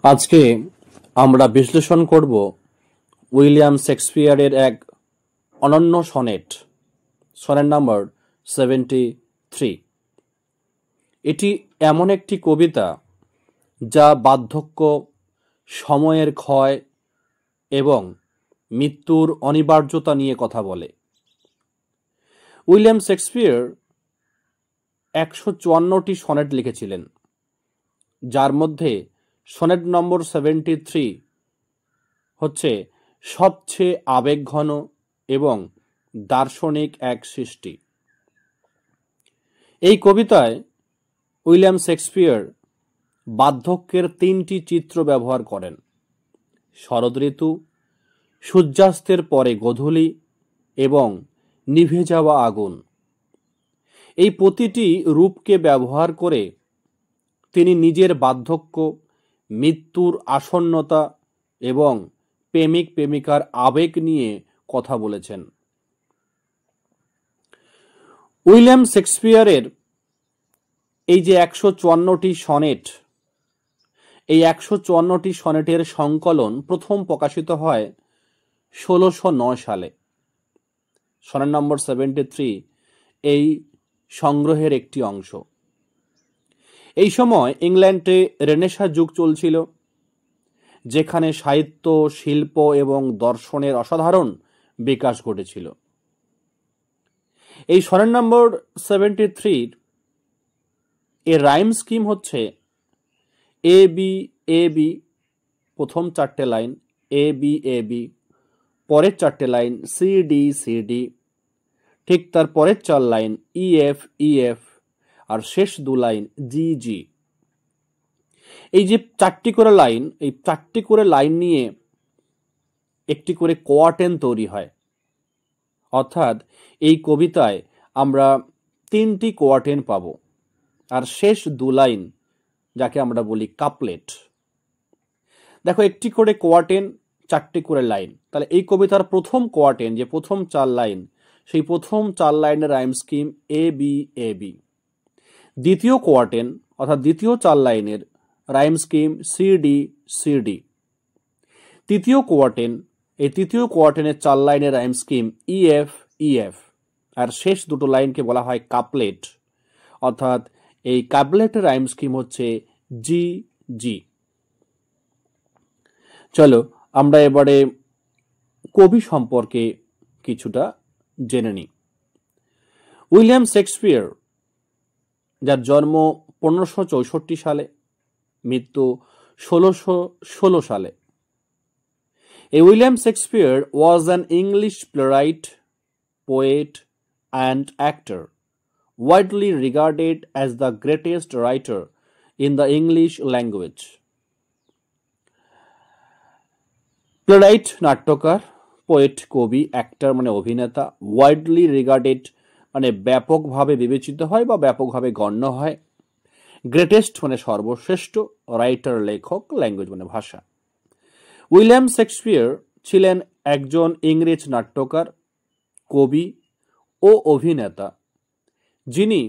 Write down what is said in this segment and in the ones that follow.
আজকে আমরা বিশ্লেষণ করব উইলিয়াম শেক্সপিয়ারের এক অনন্য সনেট নাম্বার 73। এটি এমন একটি কবিতা যা বার্ধক্য, সময়ের ক্ষয় এবং মৃত্যুর অনিবার্যতা নিয়ে কথা বলে। উইলিয়াম শেক্সপিয়ার 154টি সনেট লিখেছিলেন, যার মধ্যে সনেট নম্বর 73 হচ্ছে সবচেয়ে আবেগঘন এবং দার্শনিক এক সৃষ্টি। এই কবিতায় উইলিয়াম শেক্সপিয়ার বার্ধক্যের 3টি চিত্র ব্যবহার করেন: শরৎ ঋতু, সূর্যাস্তের পরে গোধূলি এবং নিভে যাওয়া আগুন। এই প্রতিটি রূপকে ব্যবহার করে তিনি নিজের বার্ধক্য, মৃত্যুর আসন্নতা এবং প্রেমিক প্রেমিকার আবেগ নিয়ে কথা বলেছেন। উইলিয়াম শেক্সপিয়ারের এই যে 154টি সনেট, এই 154টি সনেটের সংকলন প্রথম প্রকাশিত হয় 1609 সালে। সনেট নম্বর 73 এই সংগ্রহের একটি অংশ। এই সময় ইংল্যান্ডে রেনেসাঁ যুগ চলছিল, যেখানে সাহিত্য, শিল্প এবং দর্শনের অসাধারণ বিকাশ ঘটেছিল। এই সনেট নম্বর 73 এর রাইম স্কিম হচ্ছে এ বি এ বি, প্রথম 4টে line A B A B, পরের 4টে line C D C D, ঠিক তার পরের 4 line E F E F, আর শেষ 2 লাইন জি জি। এই যে 4টি করে লাইন, এই 4টি করে লাইন নিয়ে একটি করে কোয়ার্টেন তৈরি হয়। অর্থাৎ এই কবিতায় আমরা 3টি কোয়ার্টেন পাব, আর শেষ 2 লাইন যাকে আমরা বলি কাপলেট। দেখো, একটি করে কোয়ার্টেন, 4টি করে লাইন, তাহলে এই কবিতার প্রথম কোয়ার্টেন, যে প্রথম 4 লাইন, সেই প্রথম 4 লাইনের rhyme scheme A B A B. দ্বিতীয় কোয়ার্টেন অর্থাৎ দ্বিতীয় 4 লাইনের rhyme scheme C D C D. তৃতীয় কোয়ার্টেন, এই তৃতীয় কোয়ার্টেনের 4 লাইনের rhyme scheme E F E F, আর শেষ 2টো লাইনকে বলা হয় কাপলেট, অর্থাৎ এই কাপলেটের রাইম স্কিম হচ্ছে জি জি। চলো আমরা এবারে কবি সম্পর্কে কিছুটা জেনে নিই। উইলিয়াম শেক্সপিয়ার, যার জন্ম 1564 সালে, মৃত্যু 1616 সালে। William Shakespeare was an English playwright, poet, and actor, widely regarded as the greatest writer in the English language. Playwright নাট্যকার, পোয়েট কবি, অ্যাক্টর মানে অভিনেতা, ওয়াইডলি রিগার্ডেড মানে ব্যাপকভাবে বিবেচিত হয় বা ব্যাপকভাবে গণ্য হয়, গ্রেটেস্ট মানে সর্বশ্রেষ্ঠ, রাইটার লেখক, ল্যাঙ্গুয়েজ মানে ভাষা। উইলিয়াম শেক্সপিয়ার ছিলেন একজন ইংরেজ নাট্যকার, কবি ও অভিনেতা, যিনি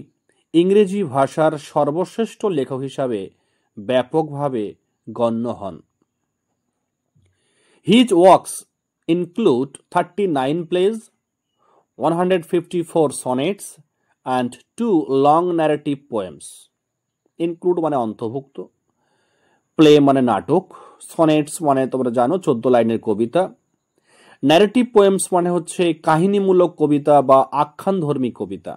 ইংরেজি ভাষার সর্বশ্রেষ্ঠ লেখক হিসাবে ব্যাপকভাবে গণ্য হন। His works include 39 plays, 154 sonnets, and 2 long narrative poems. Include মানে অন্তর্ভুক্ত, প্লে মানে নাটক, সনেটস মানে তোমরা জানো 14 লাইনের কবিতা, ন্যারেটিভ পোয়েমস মানে হচ্ছে কাহিনীমূলক কবিতা বা আখ্যানধর্মী কবিতা।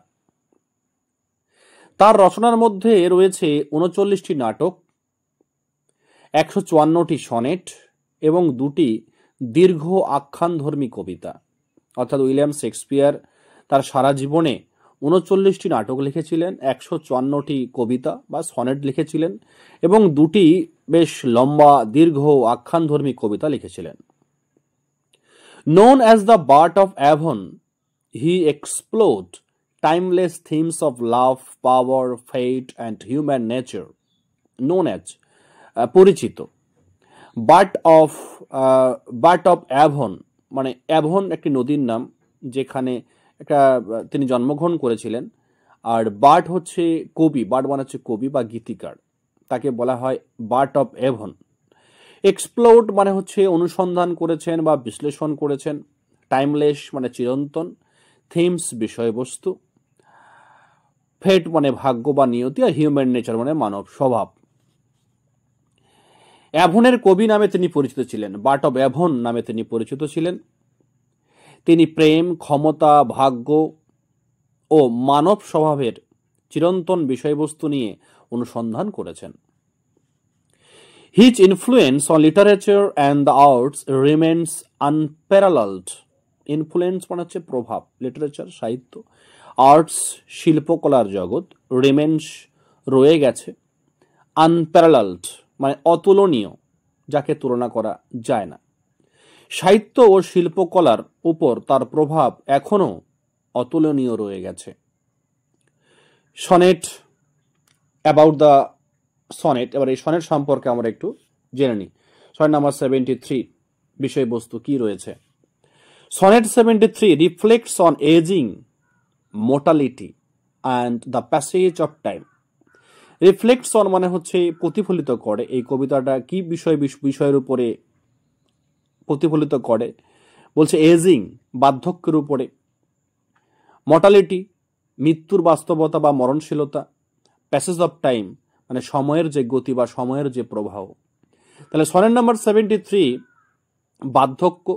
তার রচনার মধ্যে রয়েছে 39টি নাটক, 154টি সনেট এবং 2টি দীর্ঘ আখ্যানধর্মী কবিতা। অর্থাৎ উইলিয়াম শেক্সপিয়ার তার সারা জীবনে 39টি নাটক লিখেছিলেন, 154টি কবিতা বা সনেট লিখেছিলেন এবং 2টি বেশ লম্বা দীর্ঘ আখ্যানধর্মী কবিতা লিখেছিলেন। Known as the Bard of Avon, he explored timeless themes of love, power, fate, and human nature. Known as পরিচিত, বার্ট অফ অ্যাভন মানে অ্যাভন একটি নদীর নাম, যেখানে তিনি জন্মগ্রহণ করেছিলেন। আর বার্ট হচ্ছে কবি, বার্ট মানে হচ্ছে কবি বা গীতিকার, তাকে বলা হয় বার্ট অফ অ্যাভন। এক্সপ্লোড মানে হচ্ছে অনুসন্ধান করেছেন বা বিশ্লেষণ করেছেন। টাইমলেস মানে চিরন্তন। থিমস বিষয়বস্তু। ফেট মানে ভাগ্য বা নিয়তি। আর হিউম্যান নেচার মানে মানব স্বভাব। অ্যাভনের কবি নামে তিনি পরিচিত ছিলেন, বার্ট অব অ্যাভন নামে তিনি পরিচিত ছিলেন। তিনি প্রেম, ক্ষমতা, ভাগ্য ও মানব স্বভাবের চিরন্তন বিষয়বস্তু নিয়ে অনুসন্ধান করেছেন। His influence on literature and the arts remains unparalleled. Influence মানে হচ্ছে প্রভাব, লিটারেচার সাহিত্য, আর্টস শিল্পকলার জগৎ, রিমেন্স রয়ে গেছে, আনপ্যারালালড মানে অতুলনীয়, যাকে তুলনা করা যায় না। সাহিত্য ও শিল্পকলার উপর তার প্রভাব এখনো অতুলনীয় রয়ে গেছে। Sonnet, about the sonnet. এবার এই সনেট সম্পর্কে আমরা একটু জেনে নিই। সনেট নাম্বার 73 বিষয়বস্তু কি রয়েছে। Sonnet 73 reflects on ageing, mortality and the passage of time. Reflects on মানে হচ্ছে প্রতিফলিত করে। এই কবিতাটা কি বিষয়ের উপরে প্রতিফলিত করে? বলছে এজিং বার্ধক্যের উপরে, মর্টালিটি মৃত্যুর বাস্তবতা বা মরণশীলতা, প্যাসেজ অফ টাইম মানে সময়ের যে গতি বা সময়ের যে প্রবাহ। তাহলে সনেট নাম্বার 73 বার্ধক্য,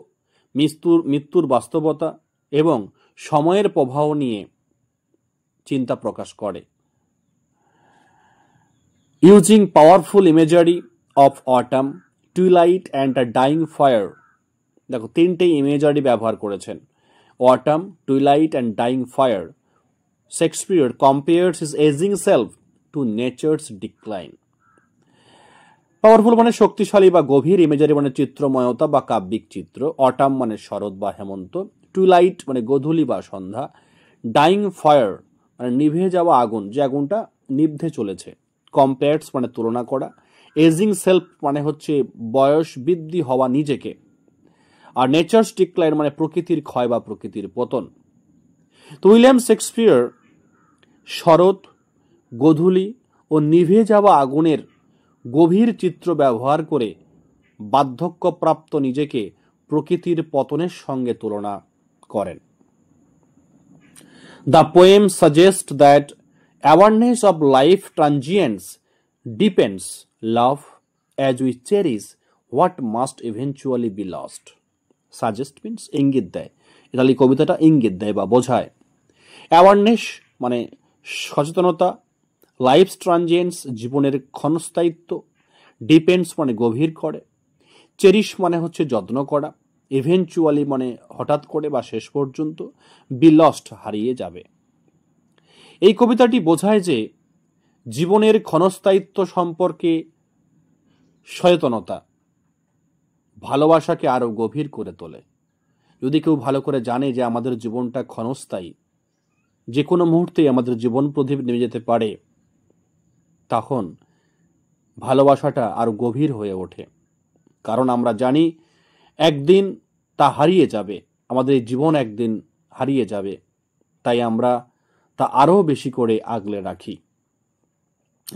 মৃত্যুর বাস্তবতা এবং সময়ের প্রবাহ নিয়ে চিন্তা প্রকাশ করে। Using powerful imagery of autumn, twilight and a dying fire. দেখো তিনটেই ইমেজারি ব্যবহার করেছেন, autumn, twilight and dying fire. Shakespeare compares his ageing self to nature's decline. Powerful মানে শক্তিশালী বা গভীর, ইমেজারি মানে চিত্রময়তা বা কাব্যিক চিত্র, অটাম মানে শরৎ বা হেমন্ত, টুইলাইট মানে গোধূলি বা সন্ধ্যা, ডাইং ফায়ার মানে নিভে যাওয়া আগুন, যে আগুনটা নিভে চলেছে, কম্পেয়ার্স মানে তুলনা করা, এজিং সেলফ মানে হচ্ছে বয়স বৃদ্ধি হওয়া নিজেকে, আর নেচার্স ডিক্লাইন মানে প্রকৃতির ক্ষয় বা প্রকৃতির পতন। তো উইলিয়াম শেক্সপিয়ার শরৎ, গোধূলি ও নিভে যাওয়া আগুনের গভীর চিত্র ব্যবহার করে বার্ধক্যপ্রাপ্ত নিজেকে প্রকৃতির পতনের সঙ্গে তুলনা করেন। The poem suggests that awareness of life transience deepens love as we cherish what must eventually be lost. Suggest means ইঙ্গিত দেয়। তাহলে কবিতাটা ইঙ্গিত দেয় বা বোঝায়। অ্যাওয়ারনেস মানে সচেতনতা, লাইফ ট্রানজিয়েন্স জীবনের ক্ষণস্থায়িত্ব, ডিপেন্ডস মানে গভীর করে, চেরিশ মানে হচ্ছে যত্ন করা, ইভেনচুয়ালি মানে হঠাৎ করে বা শেষ পর্যন্ত, বি লস্ট হারিয়ে যাবে। এই কবিতাটি বোঝায় যে জীবনের ক্ষণস্থায়িত্ব সম্পর্কে সচেতনতা ভালোবাসাকে আরো গভীর করে তোলে। যদি কেউ ভালো করে জানে যে আমাদের জীবনটা ক্ষণস্থায়ী, যে কোনো মুহূর্তেই আমাদের জীবন প্রদীপ নেমে যেতে পারে, তখন ভালোবাসাটা আরো গভীর হয়ে ওঠে। কারণ আমরা জানি একদিন তা হারিয়ে যাবে, আমাদের এই জীবন একদিন হারিয়ে যাবে, তাই আমরা তা আরো বেশি করে আগলে রাখি।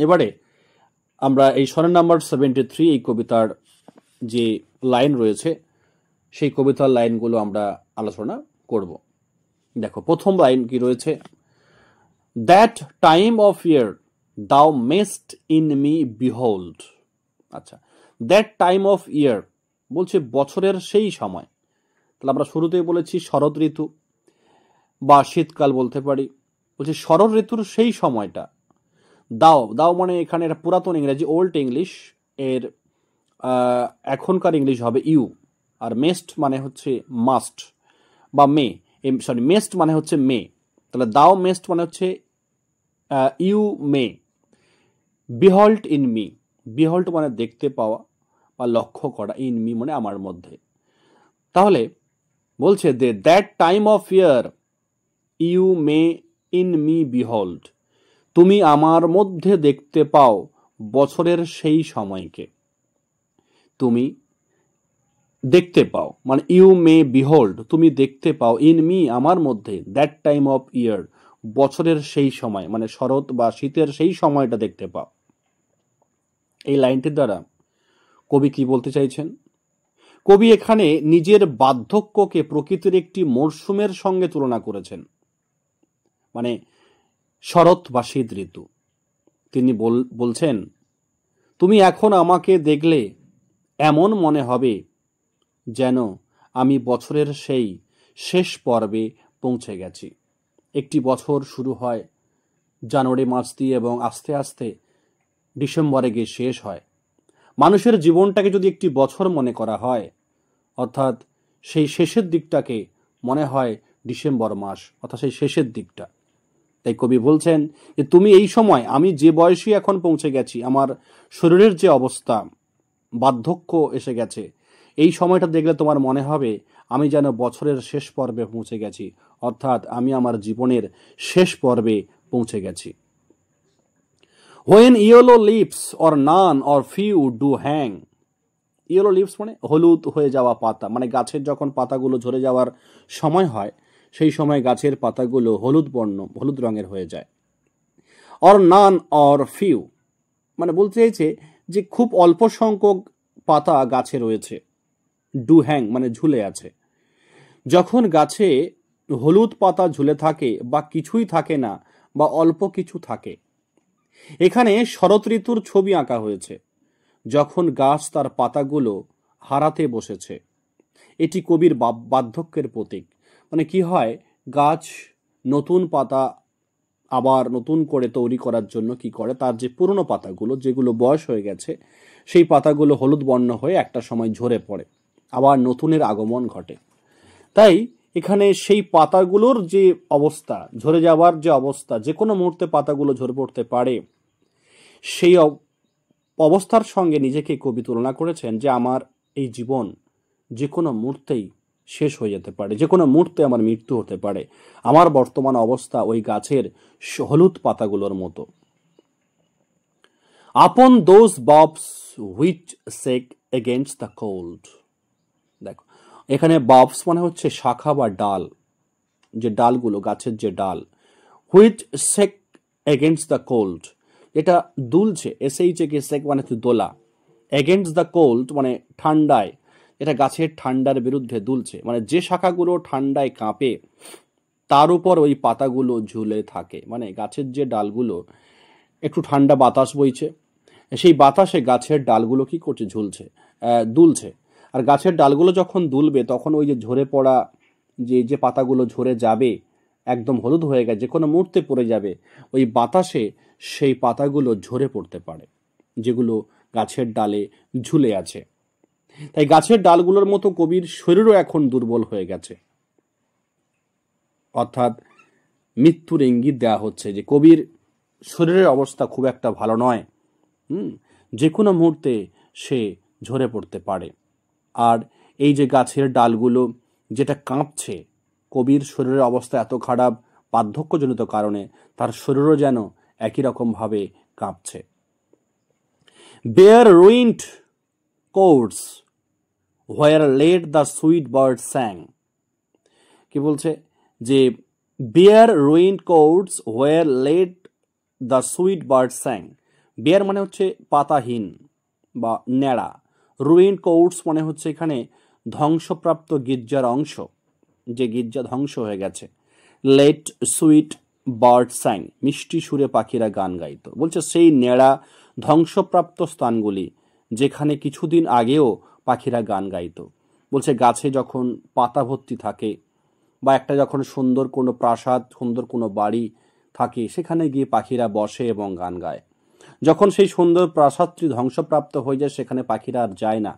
এবারে আমরা এই সনেট নাম্বার 73 এই কবিতার যে লাইন রয়েছে সেই কবিতার লাইনগুলো আমরা আলোচনা করব। দেখো প্রথম লাইন কি রয়েছে, that time of year thou mayst in me behold। আচ্ছা, দ্যাট টাইম অফ ইয়ার বলছে বছরের সেই সময়। তাহলে আমরা শুরুতেই বলেছি শরৎ ঋতু বা শীতকাল বলতে পারি। বলছে শরৎ ঋতুর সেই সময়টা, দাও, দাও মানে এখানে এটা পুরাতন ইংরেজি, ওল্ড ইংলিশ, এর এখনকার ইংলিশ হবে ইউ, আর মেস্ট মানে হচ্ছে মাস্ট বা মে, সরি মেস্ট মানে হচ্ছে মে। তাহলে দাও মেস্ট মানে হচ্ছে ইউ মে, বিহল্ট ইন মি, বিহল্ট মানে দেখতে পাওয়া বা লক্ষ্য করা, ইন মি মানে আমার মধ্যে। তাহলে বলছে যে that time of year you may in me behold, তুমি আমার মধ্যে দেখতে পাও বছরের সেই সময়কে, তুমি দেখতে পাও মানে ইউ মে বিহোল্ড, তুমি দেখতে পাও, ইন মি আমার মধ্যে, দ্যাট টাইম অফ ইয়ার বছরের সেই সময় মানে শরৎ বা শীতের সেই সময়টা দেখতে পাও। এই লাইনটির দ্বারা কবি কি বলতে চাইছেন? কবি এখানে নিজের বার্ধক্যকে প্রকৃতির একটি মরশুমের সঙ্গে তুলনা করেছেন, মানে শরৎ বা শীত ঋতু। তিনি বলছেন, তুমি এখন আমাকে দেখলে এমন মনে হবে যেন আমি বছরের সেই শেষ পর্বে পৌঁছে গেছি। একটি বছর শুরু হয় জানুয়ারি মাস দিয়ে এবং আস্তে আস্তে ডিসেম্বরে গিয়ে শেষ হয়। মানুষের জীবনটাকে যদি একটি বছর মনে করা হয়, অর্থাৎ সেই শেষের দিকটাকে মনে হয় ডিসেম্বর মাস, অর্থাৎ সেই শেষের দিকটা। তাই কবি বলছেন যে তুমি এই সময়, আমি যে বয়সী এখন পৌঁছে গেছি, আমার শরীরের যে অবস্থা, বার্ধক্য এসে গেছে, এই সময়টা দেখলে তোমার মনে হবে আমি যেন বছরের শেষ পর্বে পৌঁছে গেছি, অর্থাৎ আমি আমার জীবনের শেষ পর্বে পৌঁছে গেছি। When yellow leaves or none or few do hang, yellow leaves মানে হলুদ হয়ে যাওয়া পাতা, মানে গাছের যখন পাতাগুলো ঝরে যাওয়ার সময় হয়, সেই সময় গাছের পাতাগুলো হলুদ রঙের হয়ে যায়। অর নান অর ফিউ মানে বলতে চাইছে যে খুব অল্প সংখ্যক পাতা গাছে রয়েছে। ডু হ্যাং মানে ঝুলে আছে। যখন গাছে হলুদ পাতা ঝুলে থাকে বা কিছুই থাকে না বা অল্প কিছু থাকে, এখানে শরৎ ঋতুর ছবি আঁকা হয়েছে, যখন গাছ তার পাতাগুলো হারাতে বসেছে। এটি কবির বার্ধক্যের প্রতীক। মানে কি হয়, গাছ নতুন পাতা আবার নতুন করে তৈরি করার জন্য কি করে, তার যে পুরনো পাতাগুলো যেগুলো বয়স হয়ে গেছে, সেই পাতাগুলো হলুদ বর্ণ হয়ে একটা সময় ঝরে পড়ে, আবার নতুনের আগমন ঘটে। তাই এখানে সেই পাতাগুলোর যে অবস্থা, ঝরে যাওয়ার যে অবস্থা, যে কোনো মুহূর্তে পাতাগুলো ঝরে পড়তে পারে, সেই অবস্থার সঙ্গে নিজেকে কবি তুলনা করেছেন যে আমার এই জীবন যে কোনো মুহূর্তেই শেষ হয়ে যেতে পারে, যে কোনো মুহূর্তে আমার মৃত্যু হতে পারে। আমার বর্তমান অবস্থা ওই গাছের হলুদ পাতাগুলোর মতো। Upon those boughs which shake against the cold. দেখো, এখানে বাবস মানে হচ্ছে শাখা বা ডাল, যে ডালগুলো, গাছের যে ডাল। Which shake against the cold, এটা দুলছে, এসএইচে সেক মানে দোলা। এগেনস্ট দ্য কোল্ড মানে ঠান্ডায়, এটা গাছের ঠান্ডার বিরুদ্ধে দুলছে, মানে যে শাখাগুলো ঠান্ডায় কাঁপে তার উপর ওই পাতাগুলো ঝুলে থাকে। মানে গাছের যে ডালগুলো, একটু ঠান্ডা বাতাস বইছে, সেই বাতাসে গাছের ডালগুলো কি করছে, ঝুলছে, দুলছে। আর গাছের ডালগুলো যখন দুলবে তখন ওই যে ঝরে পড়া যে পাতাগুলো ঝরে যাবে, একদম হলুদ হয়ে গেছে, যে কোনো মুহূর্তে পড়ে যাবে, ওই বাতাসে সেই পাতাগুলো ঝরে পড়তে পারে যেগুলো গাছের ডালে ঝুলে আছে। তাই গাছের ডালগুলোর মতো কবির শরীরও এখন দুর্বল হয়ে গেছে, অর্থাৎ মৃত্যুর ইঙ্গিত দেওয়া হচ্ছে যে কবির শরীরের অবস্থা খুব একটা ভালো নয়, যে কোনো মুহূর্তে সে ঝরে পড়তে পারে। আর এই যে গাছের ডালগুলো যেটা কাঁপছে, কবির শরীরের অবস্থা এত খারাপ বার্ধক্যজনিত কারণে তার শরীরও যেন একই রকমভাবে কাঁপছে। Bare ruined courts where late the sweet bird sang. কি বলছে যে bare ruined courts where late the sweet bird sang. Bare মানে হচ্ছে পাতাহীন বা ন্যাড়া। রুইন্ড কোর্টস মানে হচ্ছে এখানে ধ্বংসপ্রাপ্ত গির্জার অংশ, যে গির্জা ধ্বংস হয়ে গেছে। লেট সুইট বার্ড স্যাং, মিষ্টি সুরে পাখিরা গান গাইতো। বলছে সেই ন্যাড়া ধ্বংসপ্রাপ্ত স্থানগুলি যেখানে কিছুদিন আগেও পাখিরা গান গাইতো। বলছে গাছে যখন পাতা ভর্তি থাকে বা একটা যখন সুন্দর কোনো প্রাসাদ, সুন্দর কোনো বাড়ি থাকে, সেখানে গিয়ে পাখিরা বসে এবং গান গায়। যখন সেই সুন্দর প্রাসাদটি ধ্বংসপ্রাপ্ত হয়ে যায়, সেখানে পাখিরা আর যায় না।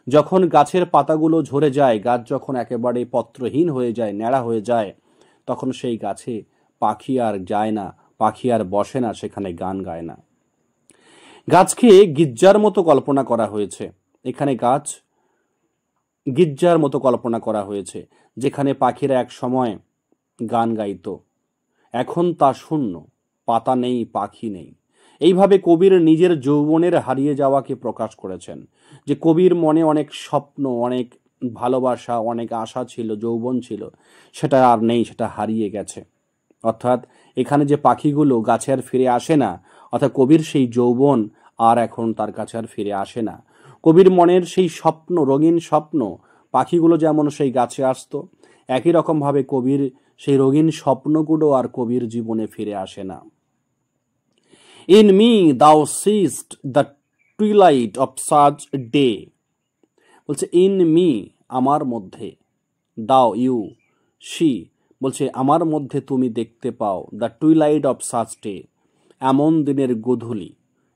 যখন গাছের পাতাগুলো ঝরে যায়, গাছ যখন একেবারে পত্রহীন হয়ে যায়, ন্যাড়া হয়ে যায়, তখন সেই গাছে পাখি আর যায় না, পাখি আর বসে না, সেখানে গান গায় না। গাছকে গির্জার মতো কল্পনা করা হয়েছে। এখানে গাছ গির্জার মতো কল্পনা করা হয়েছে, যেখানে পাখিরা এক সময় গান গাইতো, এখন তা শূন্য, পাতা নেই, পাখি নেই। এইভাবে কবির নিজের যৌবনের হারিয়ে যাওয়াকে প্রকাশ করেছেন, যে কবির মনে অনেক স্বপ্ন, অনেক ভালোবাসা, অনেক আশা ছিল, যৌবন ছিল, সেটা আর নেই, সেটা হারিয়ে গেছে। অর্থাৎ এখানে যে পাখিগুলো গাছে আর ফিরে আসে না, অর্থাৎ কবির সেই যৌবন আর এখন তার কাছে আর ফিরে আসে না। কবির মনের সেই স্বপ্ন, রঙিন স্বপ্ন, পাখিগুলো যেমন সেই গাছে আসতো, একই রকমভাবে কবির সেই রঙিন স্বপ্নগুলো আর কবির জীবনে ফিরে আসে না। ইন মি দাও cyst the twilight of such day, বলছে ইন মি আমার মধ্যে, দাও ইউ সি বলছে আমার মধ্যে তুমি দেখতে পাও the twilight of such day, এমন দিনের গোধূলি,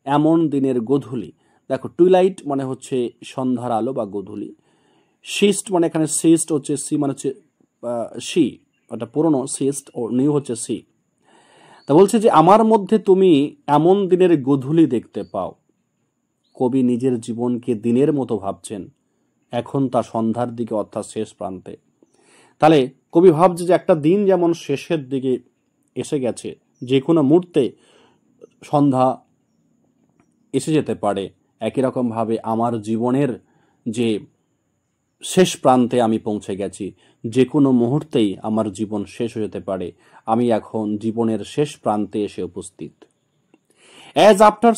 এমন দিনের গোধূলি। দেখো টুইলাইট মানে হচ্ছে সন্ধ্যার আলো বা গোধূলি, সিস্ট মানে এখানে সিস্ট হচ্ছে সি মানে হচ্ছে সি, ওটা পুরনো সিস্ট ও নিউ হচ্ছে সি। তা বলছে যে আমার মধ্যে তুমি এমন দিনের গোধূলি দেখতে পাও। কবি নিজের জীবনকে দিনের মতো ভাবছেন, এখন তা সন্ধ্যার দিকে অর্থাৎ শেষ প্রান্তে। তাহলে কবি ভাবছে যে একটা দিন যেমন শেষের দিকে এসে গেছে, যে কোনো মুহূর্তে সন্ধ্যা এসে যেতে পারে, একই রকমভাবে আমার জীবনের যে শেষ প্রান্তে আমি পৌঁছে গেছি, যে কোনো মুহূর্তেই আমার জীবন শেষ হয়ে যেতে পারে, আমি এখন জীবনের শেষ প্রান্তে এসে উপস্থিত। As after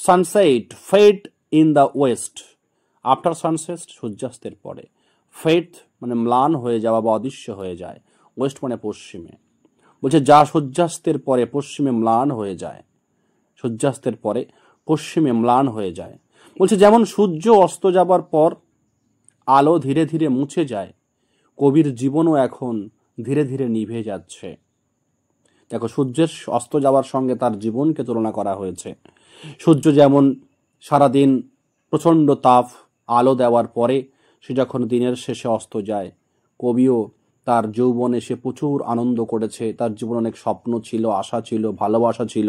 sunset fade in the west, after sunset সূর্যাস্তের পরে, ফেড মানে ম্লান হয়ে যাওয়া বা অদৃশ্য হয়ে যায়, ওয়েস্ট মানে পশ্চিমে, বলছে যা সূর্যাস্তের পরে পশ্চিমে ম্লান হয়ে যায়, সূর্যাস্তের পরে পশ্চিমে ম্লান হয়ে যায়। বলছে যেমন সূর্য অস্ত যাবার পর আলো ধীরে ধীরে মুছে যায়, কবির জীবনও এখন ধীরে ধীরে নিভে যাচ্ছে। দেখো সূর্যের অস্ত যাওয়ার সঙ্গে তার জীবনকে তুলনা করা হয়েছে। সূর্য যেমন সারাদিন প্রচণ্ড তাপ আলো দেওয়ার পরে সে যখন দিনের শেষে অস্ত যায়, কবিও তার যৌবনে সে প্রচুর আনন্দ করেছে, তার জীবনে অনেক স্বপ্ন ছিল, আশা ছিল, ভালোবাসা ছিল,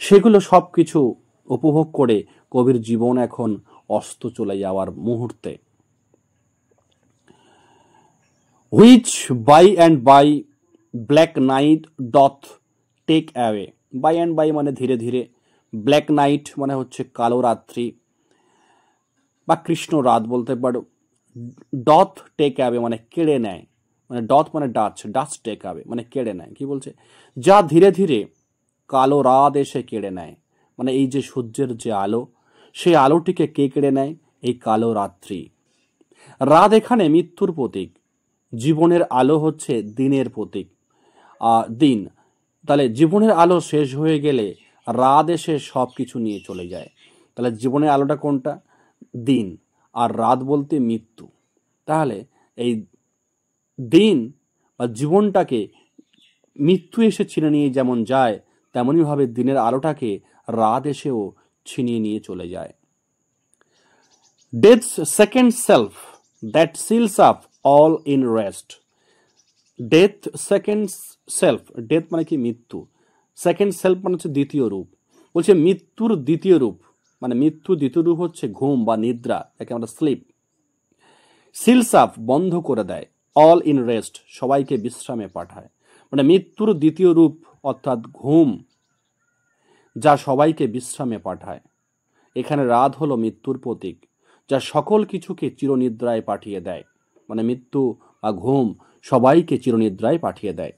সেগুলো সব কিছু উপভোগ করে কবির জীবন এখন অস্ত চলে যাওয়ার মুহূর্তে। Which by and by black night doth take away, by and by মানে ধীরে ধীরে, ব্ল্যাক নাইট মানে হচ্ছে কালো রাত্রি বা কৃষ্ণ রাত বলতে পারো, ডথ টেক অ্যাওয়ে মানে কেড়ে নেয়, মানে ডথ মানে ডাচ, ডাচ টেক অ্যাওয়ে মানে কেড়ে নেয়। কি বলছে, যা ধীরে ধীরে কালো রাত এসে কেড়ে নেয়, মানে এই যে সূর্যের যে আলো, সেই আলোটিকে কে কেড়ে নেয়, এই কালো রাত্রি। রাত এখানে মৃত্যুর প্রতীক, জীবনের আলো হচ্ছে দিনের প্রতীক, দিন। তাহলে জীবনের আলো শেষ হয়ে গেলে রাত এসে সব কিছু নিয়ে চলে যায়। তাহলে জীবনের আলোটা কোনটা, দিন, আর রাত বলতে মৃত্যু। তাহলে এই দিন বা জীবনটাকে মৃত্যু এসে ছিনে নিয়ে যেমন যায়, তেমনইভাবে দিনের আলোটাকে রাত এসেও ছিনিয়ে নিয়ে চলে যায়। Death's second self that seals up all in rest, death second self, death মানে কি মৃত্যু, সেকেন্ড সেলফ মানে হচ্ছে দ্বিতীয় রূপ। বলছে মৃত্যুর দ্বিতীয় রূপ, মানে মৃত্যু দ্বিতীয় রূপ হচ্ছে ঘুম বা নিদ্রা, যাকে আমরা স্লিপ। সিলস আপ বন্ধ করে দেয়, অল ইন রেস্ট সবাইকে বিশ্রামে পাঠায়, মানে মৃত্যুর দ্বিতীয় রূপ অর্থাৎ ঘুম, যা সবাইকে বিশ্রামে পাঠায়। এখানে রাত হলো মৃত্যুর প্রতীক, যা সকল কিছুকে চিরনিদ্রায় পাঠিয়ে দেয়, মানে মৃত্যু বা ঘুম সবাইকে চিরনিদ্রায় পাঠিয়ে দেয়।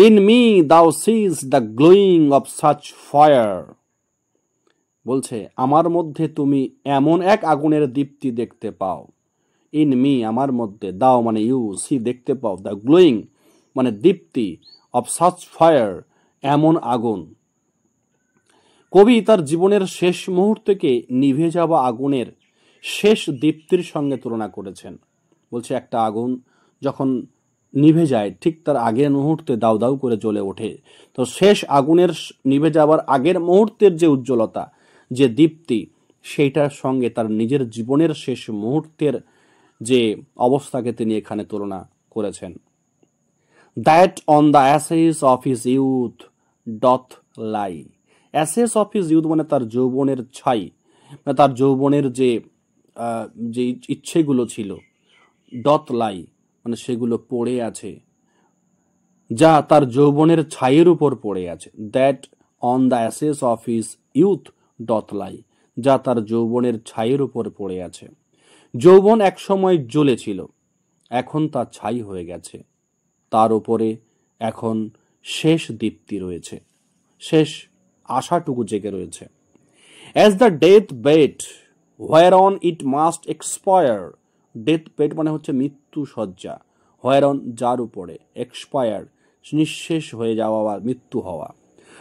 In me thou seest the glowing of such fire, বলছে আমার মধ্যে তুমি এমন এক আগুনের দীপ্তি দেখতে পাও। ইন মি আমার মধ্যে, দাও মানে ইউ, সি দেখতে পাও, দ্য গ্লোয়িং মানে দীপ্তি, অফ সাচ ফায়ার এমন আগুন। কবি তার জীবনের শেষ মুহূর্তকে নিভে যাওয়া আগুনের শেষ দীপ্তির সঙ্গে তুলনা করেছেন। বলছে একটা আগুন যখন নিভে যায় ঠিক তার আগের মুহূর্তে দাউ দাউ করে জ্বলে ওঠে, তো শেষ আগুনের নিভে যাওয়ার আগের মুহূর্তের যে উজ্জ্বলতা, যে দীপ্তি, সেইটার সঙ্গে তার নিজের জীবনের শেষ মুহূর্তের যে অবস্থাকে তিনি এখানে তুলনা করেছেন। That on the ashes of his youth doth lie, ashes of his youth মানে তার যৌবনের ছাই, মানে তার যৌবনের যে যে ইচ্ছেগুলো ছিল, ডথ লাই মানে সেগুলো পড়ে আছে, যা তার যৌবনের ছাইয়ের উপর পড়ে আছে। That on the ashes of his youth doth lie, যা তার যৌবনের ছাইয়ের উপর পড়ে আছে। যৌবন একসময় জ্বলেছিল, এখন তা ছাই হয়ে গেছে, তার উপরে এখন শেষ দীপ্তি রয়েছে, শেষ আশাটুকু জেগে রয়েছে। As the death bed where on it must expire, death bed মানে হচ্ছে মৃত্যু শয্যা, হোয়ার অন যার উপরে, এক্সপায়ার নিঃশেষ হয়ে যাওয়া বা মৃত্যু হওয়া।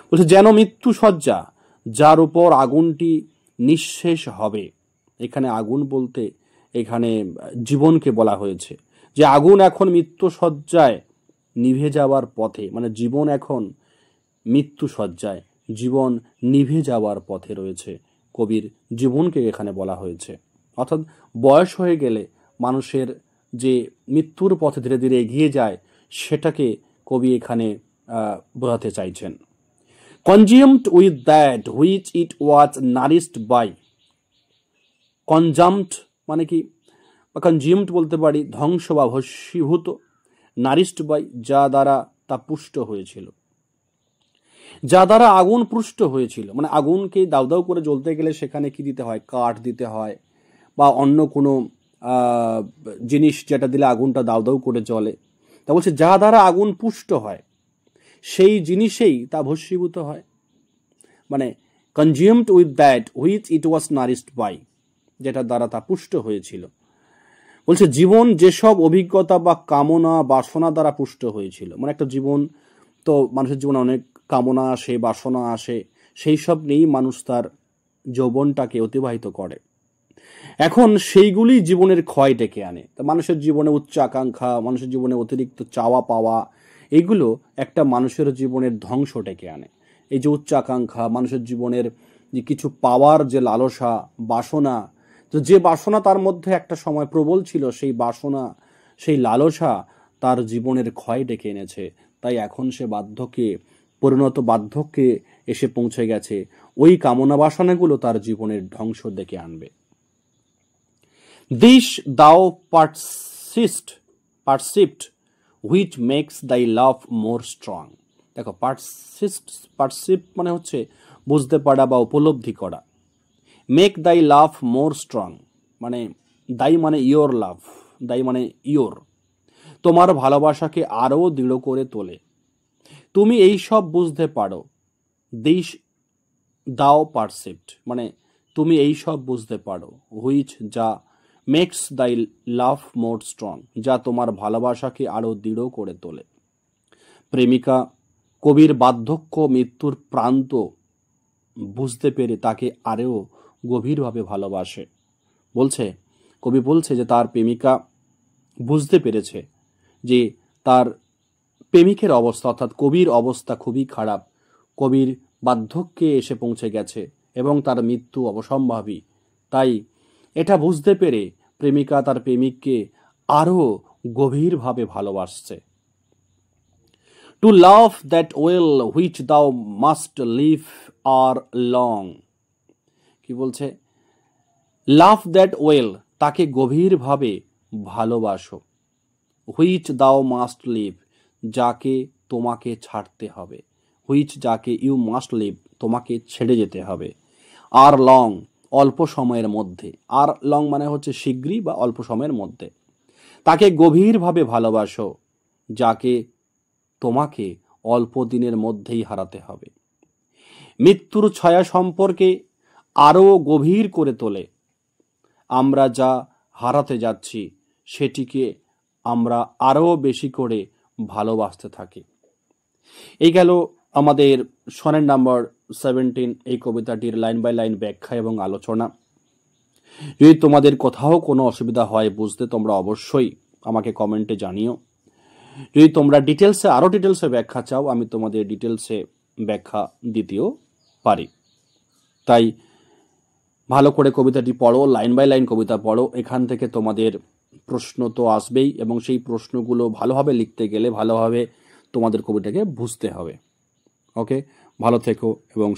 বলছে যেন মৃত্যু শয্যা যার উপর আগুনটি নিঃশেষ হবে। এখানে আগুন বলতে এখানে জীবনকে বলা হয়েছে, যে আগুন এখন মৃত্যু শয্যায় নিভে যাওয়ার পথে, মানে জীবন এখন মৃত্যু শয্যায়, জীবন নিভে যাওয়ার পথে রয়েছে। কবির জীবনকে এখানে বলা হয়েছে, অর্থাৎ বয়স হয়ে গেলে মানুষের যে মৃত্যুর পথে ধীরে ধীরে এগিয়ে যায়, সেটাকে কবি এখানে বোঝাতে চাইছেন। Consumed with that which it was nourished by, consumed মানে কি, বা কনজিউমড বলতে পারি ধ্বংস বা ভস্মীভূত, নারিশড বাই যা দ্বারা তা পুষ্ট হয়েছিল, যা দ্বারা আগুন পুষ্ট হয়েছিল, মানে আগুনকে দাউ দাউ করে জ্বলতে গেলে সেখানে কি দিতে হয়, কাঠ দিতে হয় বা অন্য কোনো জিনিস যেটা দিলে আগুনটা দাউ দাউ করে জ্বলে। তা বলছে যা দ্বারা আগুন পুষ্ট হয় সেই জিনিসেই তা ভস্মীভূত হয়, মানে consumed with that which it was nourished by, যেটা দ্বারা তা পুষ্ট হয়েছিল। বলছে জীবন যেসব অভিজ্ঞতা বা কামনা বাসনা দ্বারা পুষ্ট হয়েছিল, মানে একটা জীবন তো মানুষের জীবনে অনেক কামনা আসে, বাসনা আসে, সেই সব নিয়েই মানুষ তার যৌবনটাকে অতিবাহিত করে। এখন সেইগুলি জীবনের ক্ষয় ডেকে আনে। তা মানুষের জীবনে উচ্চ আকাঙ্ক্ষা, মানুষের জীবনে অতিরিক্ত চাওয়া পাওয়া, এগুলো একটা মানুষের জীবনের ধ্বংস ডেকে আনে। এই যে উচ্চ আকাঙ্ক্ষা, মানুষের জীবনের যে কিছু পাওয়ার যে লালসা, বাসনা, তো যে বাসনা তার মধ্যে একটা সময় প্রবল ছিল, সেই বাসনা, সেই লালসা তার জীবনের ক্ষয় ডেকে এনেছে। তাই এখন সে বার্ধক্যে এসে পৌঁছে গেছে। ওই কামনা বাসনাগুলো তার জীবনের ধ্বংস ডেকে আনবে। দিস দাও পারসিপ্ট হুইচ মেক্স দাই লাভ মোর স্ট্রং। দেখো পারসিপ্ট মানে হচ্ছে বুঝতে পারা বা উপলব্ধি করা। মেক দাই লাভ মোর স্ট্রং মানে দাই মানে ইয়োর লাভ, দাই মানে ইয়োর, তোমার ভালোবাসাকে আরও দৃঢ় করে তোলে। তুমি এই সব বুঝতে পারো। দিস দাও পারসিপ্ট মানে তুমি এই সব বুঝতে পারো, হুইচ যা, মেক্স দাই লাভ মোর স্ট্রং যা তোমার ভালোবাসাকে আরও দৃঢ় করে তোলে। প্রেমিকা কবির বার্ধক্য মৃত্যুর প্রান্ত বুঝতে পেরে তাকে আরও গভীরভাবে ভালোবাসে। কবি বলছে যে তার প্রেমিকা বুঝতে পেরেছে যে তার প্রেমিকের অবস্থা, অর্থাৎ কবির অবস্থা খুবই খারাপ, কবির বার্ধক্যে এসে পৌঁছে গেছে এবং তার মৃত্যু অবসম্ভাবী। তাই এটা বুঝতে পেরে প্রেমিকা তার প্রেমিককে আরও গভীরভাবে ভালোবাসছে। To love that well which thou must leave ere long, কি বলছে, লাভ দ্যাট ওয়েল তাকে গভীরভাবে ভালোবাসো, হুইচ দাও মাস্ট লিভ যাকে তোমাকে ছাড়তে হবে, হুইচ যাকে ইউ মাস্ট লিভ তোমাকে ছেড়ে যেতে হবে, আর লং অল্প সময়ের মধ্যে, আর লং মানে হচ্ছে শীঘ্রই বা অল্প সময়ের মধ্যে, তাকে গভীরভাবে ভালোবাসো যাকে তোমাকে অল্প দিনের মধ্যেই হারাতে হবে। মৃত্যুর ছায়া সম্পর্কে আরও গভীর করে তোলে। আমরা যা হারাতে যাচ্ছি সেটিকে আমরা আরও বেশি করে ভালোবাসতে থাকি। এই গেল আমাদের সনেট নাম্বার 17 এই কবিতাটির লাইন বাই লাইন ব্যাখ্যা এবং আলোচনা। যদি তোমাদের কোথাও কোনো অসুবিধা হয় বুঝতে, তোমরা অবশ্যই আমাকে কমেন্টে জানিও। যদি তোমরা আরও ডিটেলসে ব্যাখ্যা চাও, আমি তোমাদের ডিটেলসে ব্যাখ্যা দিতেও পারি। তাই ভালো করে কবিতাটি পড়ো, লাইন বাই লাইন কবিতা পড়ো। এখান থেকে তোমাদের প্রশ্ন তো আসবেই এবং সেই প্রশ্নগুলো ভালোভাবে লিখতে গেলে ভালোভাবে তোমাদের কবিতাকে বুঝতে হবে। ওকে, ভালো থেকো এবং